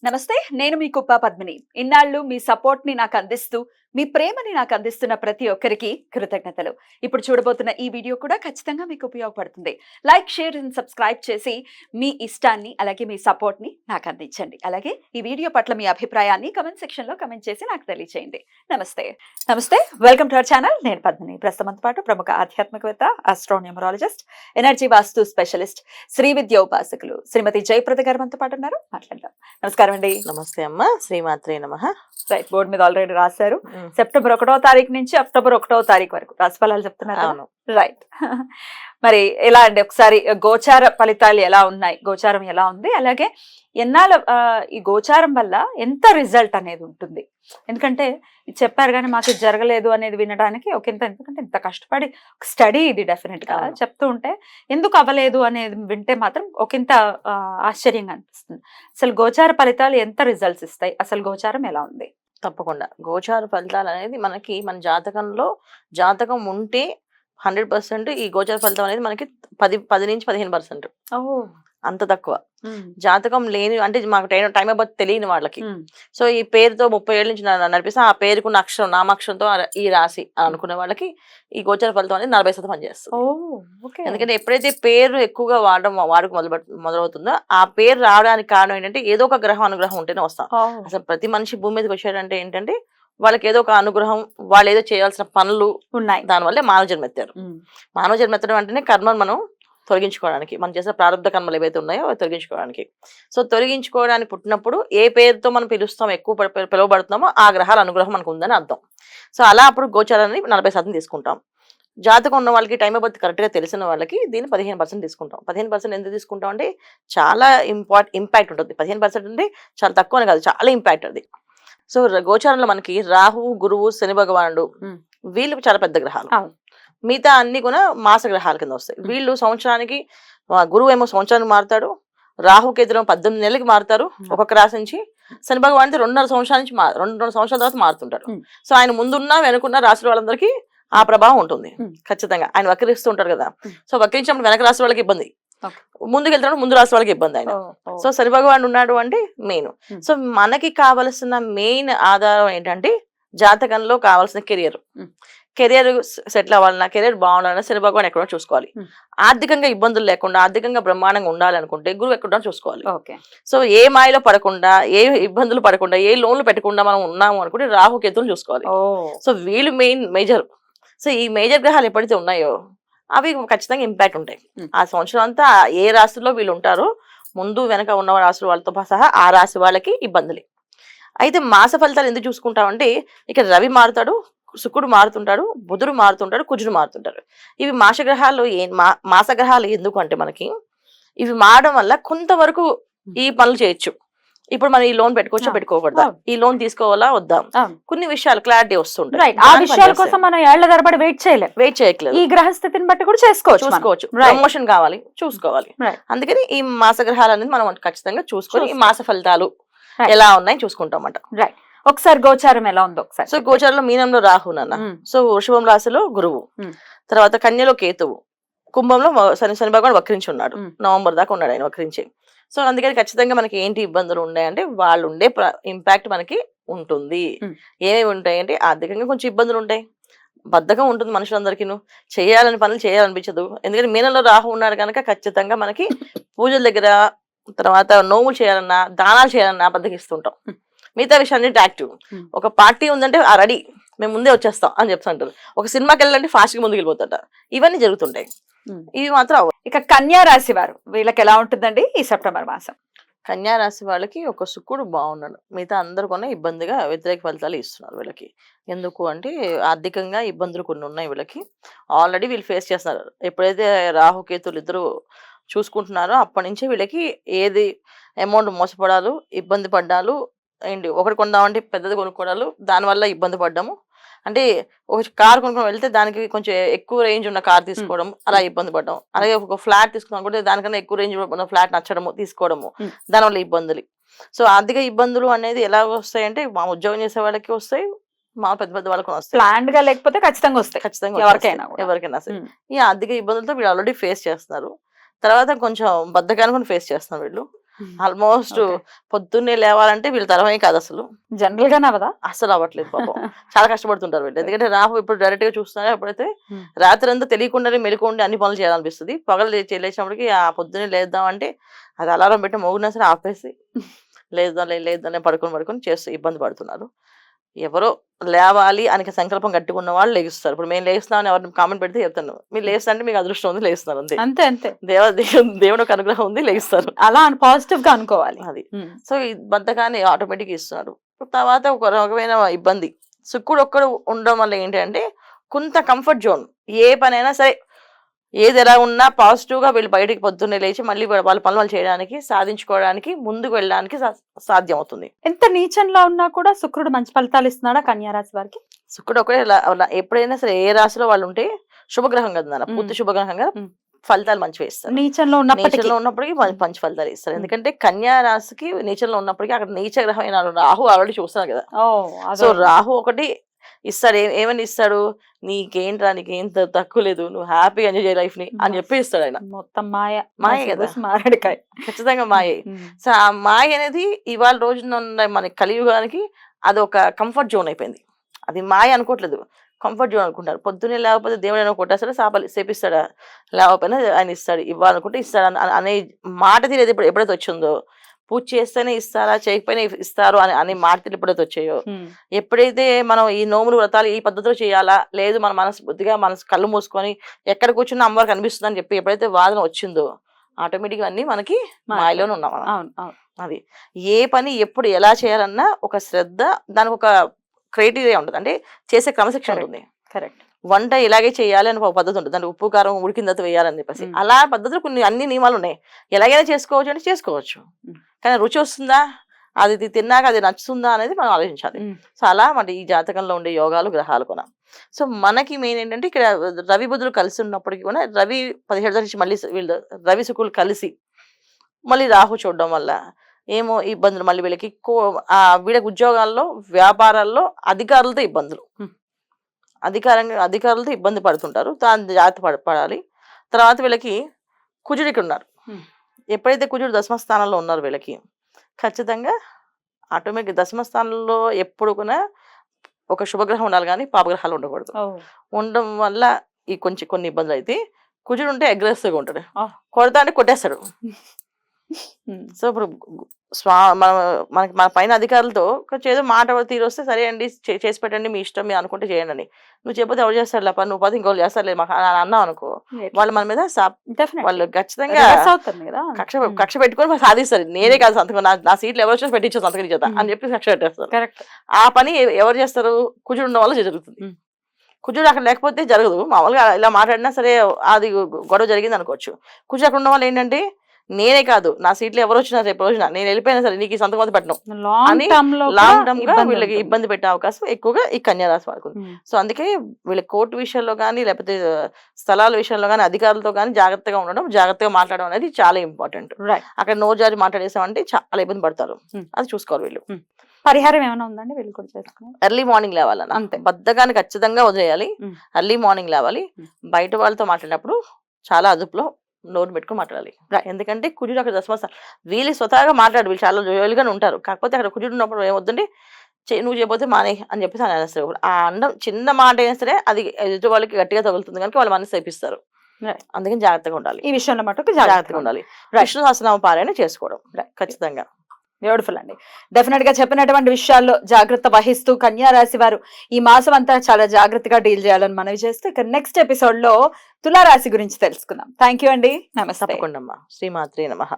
నమస్తే, నేను మీ కుప్ప పద్మిని. ఇన్నాళ్ళు మీ సపోర్ట్ ని నాకు అందిస్తూ, మీ ప్రేమని నాకు అందిస్తున్న ప్రతి ఒక్కరికి కృతజ్ఞతలు. ఇప్పుడు చూడబోతున్న ఈ వీడియో కూడా ఖచ్చితంగా మీకు ఉపయోగపడుతుంది. లైక్, షేర్ అండ్ సబ్స్క్రైబ్ చేసి మీ ఇష్టాన్ని అలాగే మీ సపోర్ట్ ని నాకు అందించండి. అలాగే ఈ వీడియో పట్ల మీ అభిప్రాయాన్ని కమెంట్ సెక్షన్ లో కమెంట్ చేసి నాకు తెలియజేయండి. నమస్తే. నమస్తే, వెల్కమ్ టు అవర్ ఛానల్. నేను పద్మిని. ప్రస్తుతంతో పాటు ప్రముఖ ఆధ్యాత్మికవేత్త, ఆస్ట్రోన్యూమరాలజిస్ట్, ఎనర్జీ వాస్తు స్పెషలిస్ట్, శ్రీ విద్య ఉపాసకులు శ్రీమతి జయప్రద గారు మనతో పాటు ఉన్నారు. మాట్లాడదాం. నమస్కారం అండి. నమస్తే అమ్మ. శ్రీమాత్రే నమః. రైట్, బోర్డు మీద ఆల్రెడీ రాశారు. సెప్టెంబర్ 1వ తారీఖు నుంచి అక్టోబర్ 1వ తారీఖు వరకు రాశిఫలాలు చెప్తున్నారు. అవును. రైట్. మరి ఎలా అండి, ఒకసారి గోచార ఫలితాలు ఎలా ఉన్నాయి, గోచారం ఎలా ఉంది, అలాగే ఎన్నాళ్ళ ఈ గోచారం వల్ల ఎంత రిజల్ట్ అనేది ఉంటుంది? ఎందుకంటే ఇది చెప్పారు కానీ మాకు జరగలేదు అనేది వినడానికి ఎందుకంటే ఇంత కష్టపడి స్టడీ ఇది డెఫినెట్ గా చెప్తూ ఉంటే ఎందుకు అవ్వలేదు అనేది వింటే మాత్రం ఒకంత ఆశ్చర్యంగా అనిపిస్తుంది. అసలు గోచార ఫలితాలు ఎంత రిజల్ట్స్ ఇస్తాయి, అసలు గోచారం ఎలా ఉంది? తప్పకుండా గోచార ఫలితాలు అనేది మనకి మన జాతకం ఉంటే 100% ఈ గోచార ఫలితం అనేది మనకి 10 నుంచి 15%. అంత తక్కువ. జాతకం లేని అంటే మాకు టైం బర్త్ తెలియని వాళ్ళకి, సో ఈ పేరుతో 30 ఏళ్ళ నుంచి నడిపిస్తే ఆ పేరుకున్న అక్షరం నామాక్షరంతో ఈ రాశి అని అనుకునే వాళ్ళకి ఈ గోచార ఫలితం అనేది 40% పనిచేస్తుంది. ఎందుకంటే ఎప్పుడైతే పేరు ఎక్కువగా వాడుకు మొదలవుతుందో ఆ పేరు రావడానికి కారణం ఏంటంటే ఏదో ఒక గ్రహం అనుగ్రహం ఉంటేనే వస్తాం. అసలు ప్రతి మనిషి భూమి మీదకి వచ్చాడంటే ఏంటంటే వాళ్ళకి ఏదో ఒక అనుగ్రహం, వాళ్ళు ఏదో చేయాల్సిన పనులు ఉన్నాయి. దానివల్లే మానవ జన్మ ఎత్తారు. మానవ జన్మ ఎత్తడం అంటేనే కర్మను మనం తొలగించుకోవడానికి, మనం చేసిన ప్రారంభ కర్మలు ఏవైతే ఉన్నాయో అవి తొలగించుకోవడానికి. సో తొలగించుకోవడానికి పుట్టినప్పుడు ఏ పేరుతో మనం పిలుస్తాం, ఎక్కువ పిలువబడుతున్నామో ఆ గ్రహాల అనుగ్రహం మనకు ఉందని అర్థం. సో అలా అప్పుడు గోచారాన్ని 40% తీసుకుంటాం. జాతకం ఉన్న వాళ్ళకి టైం ఆఫ్ బర్త్ కరెక్ట్గా తెలిసిన వాళ్ళకి దీన్ని 15% తీసుకుంటాం. 15% ఎందుకు తీసుకుంటాం అంటే చాలా ఇంపాక్ట్ ఉంటుంది. 15% అంటే చాలా తక్కువ అని కాదు, చాలా ఇంపాక్ట్ అది. సో గోచారంలో మనకి రాహు, గురువు, శని భగవానుడు వీళ్ళు చాలా పెద్ద గ్రహాలు. మిగతా అన్ని కూడా మాస గ్రహాల కింద వస్తాయి. వీళ్ళు సంవత్సరానికి, గురువు ఏమో సంవత్సరానికి మారుతాడు, రాహుకేతులు 18 నెలలకి మారుతారు ఒక్కొక్క రాశి నుంచి. శని భగవాన్ 2.5 సంవత్సరాల నుంచి 2 సంవత్సరాల తర్వాత మారుతుంటారు. సో ఆయన ముందున్న వెనుకున్న రాశుల వాళ్ళందరికీ ఆ ప్రభావం ఉంటుంది ఖచ్చితంగా. ఆయన వక్రిస్తూ ఉంటారు కదా. సో వక్రించినప్పుడు వెనక రాశి వాళ్ళకి ఇబ్బంది, ముందుకు వెళ్తున్నప్పుడు ముందు రాశి వాళ్ళకి ఇబ్బంది ఆయన. సో శని భగవాన్ ఉన్నాడు అంటే మెయిన్. సో మనకి కావలసిన మెయిన్ ఆధారం ఏంటంటే జాతకంలో కావాల్సిన కెరియర్ సెటిల్ అవ్వాలన్నా, కెరియర్ బాగుండాలన్నా శని భగవాన్ ఎక్కడో చూసుకోవాలి. ఆర్థికంగా ఇబ్బందులు లేకుండా, ఆర్థికంగా బ్రహ్మాండంగా ఉండాలనుకుంటే గురువు ఎక్కడో చూసుకోవాలి. సో ఏ మాయలో పడకుండా, ఏ ఇబ్బందులు పడకుండా, ఏ లోన్లు పెట్టకుండా మనం ఉన్నాము అనుకుంటే రాహుకేతులు చూసుకోవాలి. సో వీళ్ళు మేజర్. సో ఈ మేజర్ గ్రహాలు ఎప్పుడైతే ఉన్నాయో అవి ఖచ్చితంగా ఇంపాక్ట్ ఉంటాయి. ఆ సంవత్సరం అంతా ఏ రాశిలో వీళ్ళు ఉంటారో ముందు వెనక ఉన్న రాశుల వాళ్ళతో సహా ఆ రాశి వాళ్ళకి ఇబ్బందులే. అయితే మాస ఫలితాలు ఎందుకు చూసుకుంటామంటే ఇక్కడ రవి మారుతాడు, శుక్రుడు మారుతుంటాడు, బుధుడు మారుతుంటాడు, కుజుడు మారుతుంటాడు. ఇవి మాస గ్రహాలు ఎందుకు అంటే మనకి ఇవి మారడం వల్ల కొంతవరకు ఈ పనులు చేయొచ్చు. ఇప్పుడు మనం ఈ లోన్ పెట్టుకోవచ్చా, పెట్టుకోకూడదా, ఈ లోన్ తీసుకోవాలా వద్దా, కొన్ని విషయాలు క్లారిటీ వస్తుంటాయి. ఆ విషయాల కోసం మనం ఏళ్ల తరబడి వెయిట్ చేయట్లేదు. ఈ గ్రహస్థితిని బట్టి కూడా చేసుకోవచ్చు. ప్రమోషన్ కావాలి, చూసుకోవాలి. అందుకని ఈ మాస గ్రహాలు అనేది మనం ఖచ్చితంగా చూసుకొని ఈ మాస ఫలితాలు ఎలా ఉన్నాయి చూసుకుంటాం అన్నమాట. ఒకసారి గోచారం ఎలా ఉందో ఒకసారి. సో గోచారంలో మీనంలో రాహు నాన్న, సో వృషభం రాశిలో గురువు, తర్వాత కన్యలో కేతువు, కుంభంలో శని భగవాన్ వక్రించి ఉన్నాడు. నవంబర్ దాకా ఉన్నాడు ఆయన వక్రించి. సో అందుకని ఖచ్చితంగా మనకి ఏంటి ఇబ్బందులు ఉన్నాయంటే వాళ్ళు ఉండే ఇంపాక్ట్ మనకి ఉంటుంది. ఏమేమి ఉంటాయంటే ఆర్థికంగా కొంచెం ఇబ్బందులు ఉంటాయి, బద్ధకం ఉంటుంది మనుషులందరికీ, చేయాలని పనులు చేయాలనిపించదు. ఎందుకంటే మీనంలో రాహు ఉన్నాడు కనుక ఖచ్చితంగా మనకి పూజల దగ్గర, తర్వాత నోములు చేయాలన్నా, దానాలు చేయాలన్నా బద్దకిస్తుంటాం. మిగతా విషయాన్ని యాక్టివ్. ఒక పార్టీ ఉందంటే ఆ రెడీ, మేము ముందే వచ్చేస్తాం అని చెప్తుంటారు. ఒక సినిమాకి వెళ్ళాలంటే ఫాస్ట్ గా ముందుకు వెళ్ళిపోతుంటారు. ఇవన్నీ జరుగుతుంటాయి. ఇవి మాత్రం ఇక కన్యా రాశి వారు వీళ్ళకి ఎలా ఉంటుందండి ఈ సెప్టెంబర్ మాసం? కన్యా రాశి వాళ్ళకి ఒక శుక్రుడు బాగున్నాడు, మిగతా అందరు కొన్న ఇబ్బందిగా వ్యతిరేక ఫలితాలు ఇస్తున్నారు వీళ్ళకి. ఎందుకు అంటే ఆర్థికంగా ఇబ్బందులు కొన్ని ఉన్నాయి వీళ్ళకి. ఆల్రెడీ వీళ్ళు ఫేస్ చేస్తున్నారు. ఎప్పుడైతే రాహుకేతులు ఇద్దరు చూసుకుంటున్నారో అప్పటి నుంచి వీళ్ళకి ఏది అమౌంట్ మోసపడాలు, ఇబ్బంది పడ్డాలు ఏంటి, ఒకటి కొందామంటే పెద్దది కొనుక్కోవడాలు, దానివల్ల ఇబ్బంది పడ్డాము. అంటే ఒక కార్ కొనుక్కొని వెళ్తే దానికి కొంచెం ఎక్కువ రేంజ్ ఉన్న కార్ తీసుకోవడం, అలా ఇబ్బంది పడ్డాం. అలాగే ఒక ఫ్లాట్ తీసుకున్నాం కూడా దానికన్నా ఎక్కువ రేంజ్ ఉన్న ఫ్లాట్ నచ్చడము, తీసుకోవడము, దానివల్ల ఇబ్బందులు. సో ఆర్థిక ఇబ్బందులు అనేది ఎలా వస్తాయంటే మా ఉద్యోగం చేసే వాళ్ళకి వస్తాయి, మా పెద్ద పెద్ద వాళ్ళకి వస్తాయి. ప్లాన్డ్ గా లేకపోతే ఖచ్చితంగా వస్తాయి, ఖచ్చితంగా ఎవరికైనా సరే. ఈ ఆర్థిక ఇబ్బందులతో వీళ్ళు ఆల్రెడీ ఫేస్ చేస్తున్నారు. తర్వాత కొంచెం బద్ధకాన్ని ఫేస్ చేస్తున్నారు వీళ్ళు. ఆల్మోస్ట్ పొద్దున్నే లేవాలంటే వీళ్ళ తరమే కాదు అసలు, జనరల్ గానే అవదా? అసలు అవ్వట్లేదు పాపం. చాలా కష్టపడుతుంటారు వీళ్ళు. ఎందుకంటే రాహు ఇప్పుడు డైరెక్ట్ గా చూస్తున్నారో అప్పుడైతే రాత్రి అంతా తెలియకుండానే మెలుకుండి అన్ని పనులు చేయాలనిపిస్తుంది. పగలు లేచినప్పటికి ఆ పొద్దున్నే లేద్దాం అంటే అది అలారం పెట్టి మోగినా సరే ఆపేసి లేద్దాం పడుకొని చేస్తూ ఇబ్బంది పడుతున్నారు. ఎవరో లేవాలి అని సంకల్పం గట్టిగా వాళ్ళు లెగిస్తారు. ఇప్పుడు మేము లేస్తున్నామని ఎవరిని కామెంట్ పెడితే చెప్తాను, మీరు లేస్తా అంటే మీకు అదృష్టం ఉంది లేస్తున్నారు, అంతే అంతే అంతే. దేవుడు ఒక అనుగ్రహం ఉంది లెగిస్తారు, అలా పాజిటివ్ గా అనుకోవాలి అది. సో ఈ బద్ధకాన్ని ఆటోమేటిక్ ఇస్తున్నారు. తర్వాత ఒక రకమైన ఇబ్బంది శుక్రుడు ఒక్కడు ఉండడం వల్ల ఏంటంటే కొంత కంఫర్ట్ జోన్. ఏ పనైనా సరే ఏది ఎలా ఉన్నా పాజిటివ్ గా వీళ్ళు బయటికి పొద్దున్నే లేచి మళ్ళీ వాళ్ళ పనులు వాళ్ళు చేయడానికి, సాధించుకోవడానికి, ముందుకు వెళ్ళడానికి సాధ్యం అవుతుంది. ఎంత నీచంలో ఉన్నా కూడా శుక్రుడు మంచి ఫలితాలు ఇస్తున్నాడా కన్యా రాశి వారికి? శుక్రుడు ఒకటే ఎప్పుడైనా సరే ఏ రాశిలో వాళ్ళు ఉంటే శుభగ్రహం కదా నాన్న, పూర్తి శుభగ్రహంగా ఫలితాలు మంచిగా ఇస్తారు. నీచంలో ఉన్నప్పటికీ మంచి ఫలితాలు ఇస్తారు. ఎందుకంటే కన్యా రాశికి నీచంలో ఉన్నప్పటికీ అక్కడ నీచ గ్రహమైన రాహు ఆల్రెడీ చూస్తున్నారు కదా. సో రాహు ఒకటి ఇస్తాడు. ఏమని ఇస్తాడు, నీకేంట్రా నీకేం తక్కువ లేదు, నువ్వు హ్యాపీగా ఎంజాయ్ చేయ లైఫ్ ని అని చెప్పి ఇస్తాడు ఆయన. మొత్తం మాయ కదా, మారడికాయ, ఖచ్చితంగా మాయే. సో ఆ మాయ అనేది ఇవాళ రోజున మన కలియుగానికి అది ఒక కంఫర్ట్ జోన్ అయిపోయింది. అది మాయ అనుకోవట్లేదు, కంఫర్ట్ జోన్ అనుకుంటారు. పొద్దున్నే లేకపోతే దేవుడు అయినా కొట్టేస్తాడు, సేపిస్తాడా, లేకపోయినా ఆయన ఇస్తాడు, ఇవ్వాలనుకుంటే ఇస్తాడు అనే మాట తీరేది ఎప్పుడైతే వచ్చిందో, పూజ చేస్తేనే ఇస్తారా చేయకపోయినా ఇస్తారు అనే మాటలు ఎప్పుడైతే వచ్చాయో, ఎప్పుడైతే మనం ఈ నోములు వ్రతాలు ఈ పద్ధతిలో చేయాలా, లేదు మన మనస్ఫూర్తిగా కళ్ళు మూసుకొని ఎక్కడ కూర్చున్న అమ్మవారికి అనిపిస్తుంది అని చెప్పి ఎప్పుడైతే వాదన వచ్చిందో, ఆటోమేటిక్గా అన్ని మనకి మాయలోనే ఉన్నాం మనం. అది ఏ పని ఎప్పుడు ఎలా చేయాలన్నా ఒక శ్రద్ధ, దానికి ఒక క్రైటీరియా ఉంటుంది, అంటే చేసే క్రమశిక్షణ ఉంటుంది. కరెక్ట్. వంట ఇలాగే చేయాలి అని ఒక పద్ధతి ఉంటుంది, దాంట్లో ఉప్పు కారం ఉడికిన తర్వాత వేయాలని చెప్పేసి. అలా పద్ధతులు కొన్ని అన్ని నియమాలు ఉన్నాయి. ఎలాగైనా చేసుకోవచ్చు అంటే చేసుకోవచ్చు, కానీ రుచి వస్తుందా, అది తిన్నాక అది నచ్చుతుందా అనేది మనం ఆలోచించాలి. సో అలా మన ఈ జాతకంలో ఉండే యోగాలు గ్రహాలు కూడా. సో మనకి మెయిన్ ఏంటంటే ఇక్కడ రవి బుధులు కలిసి ఉన్నప్పటికీ కూడా రవి 17 నుంచి మళ్ళీ వీళ్ళు రవి శుక్రులు కలిసి మళ్ళీ రాహు చూడడం వల్ల ఏమో ఇబ్బందులు, మళ్ళీ వీళ్ళకి వీళ్ళకి ఉద్యోగాల్లో వ్యాపారాల్లో అధికారులతో ఇబ్బందులు, అధికారులతో ఇబ్బంది పడుతుంటారు, దాని జాగ్రత్త పడాలి. తర్వాత వీళ్ళకి కుజుడికి ఉన్నారు. ఎప్పుడైతే కుజుడు దశమ స్థానంలో ఉన్నారు వీళ్ళకి ఖచ్చితంగా ఆటోమేటిక్ దశమ స్థానంలో ఎప్పుడు కూడా ఒక శుభగ్రహం ఉండాలి కానీ పాపగ్రహాలు ఉండకూడదు. ఉండడం వల్ల ఈ కొన్ని ఇబ్బందులు అయితే, కుజుడు ఉంటే అగ్రెసివ్గా ఉంటాడు, కొడతా అంటే కొట్టేస్తాడు. సో ఇప్పుడు మనకి మన పైన అధికారులతో ఏదో మాట తీరు వస్తే సరే అండి చేసి పెట్టండి మీ ఇష్టం, మీరు అనుకుంటే చేయండి అని. నువ్వు చెప్పితే ఎవరు చేస్తారు లేప, నువ్వు పోతే ఇంకోళ్ళు చేస్తారు మాకు అన్నావు అనుకో, వాళ్ళు మన మీద వాళ్ళు ఖచ్చితంగా కక్ష పెట్టుకొని సాధిస్తారు. నేనే కాదు సంతకం, నా సీట్లు ఎవరు వచ్చి పెట్టించు సంతకం చేద్దాం అని చెప్పి కక్ష పెట్టేస్తారు. ఆ పని ఎవరు చేస్తారు, కుజుడు ఉన్న వల్ల జరుగుతుంది. కుజుడు అక్కడ లేకపోతే జరగదు. మామూలుగా ఇలా మాట్లాడినా సరే అది గొడవ జరిగింది అనుకోవచ్చు. కుజుడు అక్కడ ఉన్న వాళ్ళు ఏంటంటే నేనే కాదు నా సీట్లు ఎవరు వచ్చినా రేపు రోజున నేను వెళ్ళిపోయినా సరే నీకు ఈ సంతకం అయితే పెట్టను అని లాంగ్ టర్మ్ గా వీళ్ళకి ఇబ్బంది పెట్టే అవకాశం ఎక్కువగా ఈ కన్యారాశి వాడుకుంది. సో అందుకే వీళ్ళ కోర్టు విషయంలో కానీ లేకపోతే స్థలాల విషయంలో కానీ అధికారులతో కానీ జాగ్రత్తగా ఉండడం, జాగ్రత్తగా మాట్లాడడం అనేది చాలా ఇంపార్టెంట్. అక్కడ నోజారి మాట్లాడేసామంటే చాలా ఇబ్బంది పడతారు, అది చూసుకోవాలి వీళ్ళు. పరిహారం ఏమైనా ఉందండి వీళ్ళు కూడా చేసుకుని? ఎర్లీ మార్నింగ్ లేవాలన్న, అంతే. బద్ధకాన్ని ఖచ్చితంగా వదిలేయాలి, ఎర్లీ మార్నింగ్ లేవాలి. బయట వాళ్ళతో మాట్లాడినప్పుడు చాలా అదుపులో నోరు పెట్టుకుని మాట్లాడాలి. ఎందుకంటే కుజుడు అక్కడ దశమస్థానం, వీళ్ళు స్వతహాగా మాట్లాడు, వీళ్ళు చాలా జోయలుగానే ఉంటారు. కాకపోతే అక్కడ కుజుడు ఉన్నప్పుడు ఏమవుతుంది, నువ్వు చేయకపోతే మానే అని చెప్పేసి అని అనేస్తారు. ఆ అండం చిన్న మాట అయినా సరే అది ఎదుటి వాళ్ళకి గట్టిగా తగులుతుంది కనుక వాళ్ళు మనసు చేపిస్తారు. అందుకని జాగ్రత్తగా ఉండాలి, ఈ విషయంలో మటుకు జాగ్రత్తగా ఉండాలి. విష్ణు సహస్రనామ పారాయణ చేసుకోవడం ఖచ్చితంగా. బ్యూటిఫుల్ అండి. డెఫినెట్ గా చెప్పినటువంటి విషయాల్లో జాగ్రత్త వహిస్తూ కన్యా రాశి వారు ఈ మాసం అంతా చాలా జాగ్రత్తగా డీల్ చేయాలని మనవి చేస్తూ ఇక నెక్స్ట్ ఎపిసోడ్ లో తులారాశి గురించి తెలుసుకుందాం. థ్యాంక్ యూ అండి, నమస్తే. తప్పకుండా. శ్రీమాత్రే నమః.